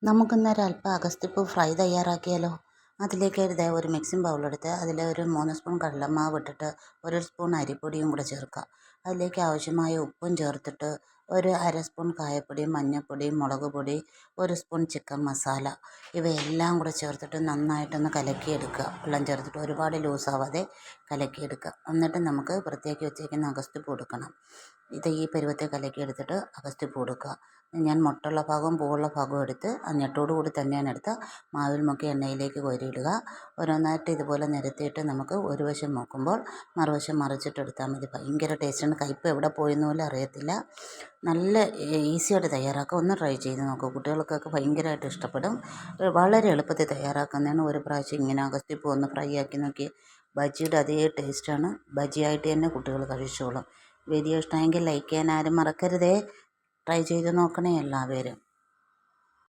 നമുക്കിന്നൊരു അല്പം അഗസ്ത്യപ്പൂ ഫ്രൈ തയ്യാറാക്കിയാലോ. അതിലേക്ക് ഒരു മിക്സിംഗ് ബൗളെടുത്ത് അതിൽ ഒരു 3 സ്പൂൺ കടലമാവ് ഇട്ടിട്ട് 1 സ്പൂൺ അരിപ്പൊടിയും കൂടെ ചേർക്കുക. അതിലേക്ക് ആവശ്യമായ ഉപ്പും ചേർത്തിട്ട് ഒരു 1/2 സ്പൂൺ കായപ്പൊടിയും മഞ്ഞൾപ്പൊടിയും മുളക് പൊടി 1 സ്പൂൺ ചിക്കൻ മസാല ഇവയെല്ലാം കൂടെ ചേർത്തിട്ട് നന്നായിട്ടൊന്ന് കലക്കിയെടുക്കുക. വെള്ളം ചേർത്തിട്ട് ഒരുപാട് ലൂസാവാതെ കലക്കിയെടുക്കുക. എന്നിട്ട് നമുക്ക് വൃത്തിയാക്കി വെച്ചേക്കുന്ന അഗസ്ത്യപ്പൂ എടുക്കണം. ഈ പരുവത്തിൽ കലക്കിയെടുത്തിട്ട് അഗസ്ത്യപ്പൂ എടുക്കുക. ഞാൻ മൊട്ടുള്ള ഭാഗവും പൂവുള്ള ഭാഗവും എടുത്ത് ആ ഞെട്ടോടു കൂടി തന്നെയാണ് എടുത്ത് മാവിൽ മുക്കി എണ്ണയിലേക്ക് കോരിയിടുക. ഓരോന്നായിട്ട് ഇതുപോലെ നിരത്തിയിട്ട് നമുക്ക് ഒരു വശം നോക്കുമ്പോൾ മറുവശം മറിച്ചിട്ടെടുത്താൽ മതി. ഭയങ്കര ടേസ്റ്റാണ്. കയ്പ്പ് എവിടെ പോയെന്ന് പോലും അറിയത്തില്ല. നല്ല ഈസിയായിട്ട് തയ്യാറാക്കുക. ഒന്ന് ട്രൈ ചെയ്ത് നോക്കുക. കുട്ടികൾക്കൊക്കെ ഭയങ്കരമായിട്ട് ഇഷ്ടപ്പെടും. വളരെ എളുപ്പത്തിൽ തയ്യാറാക്കുന്നതാണ്. ഒരു പ്രാവശ്യം ഇങ്ങനെ അഗസ്ത്യപ്പൂ ഒന്ന് ഫ്രൈ ആക്കി നോക്കി. ബജിയുടെ അതേ ടേസ്റ്റാണ്. ബജിയായിട്ട് തന്നെ കുട്ടികൾ കഴിച്ചോളും. വീഡിയോ ഇഷ്ടമെങ്കിൽ ലൈക്ക് ചെയ്യാൻ ആരും മറക്കരുതേ. ട്രൈ ചെയ്ത് നോക്കണേ എല്ലാവരും.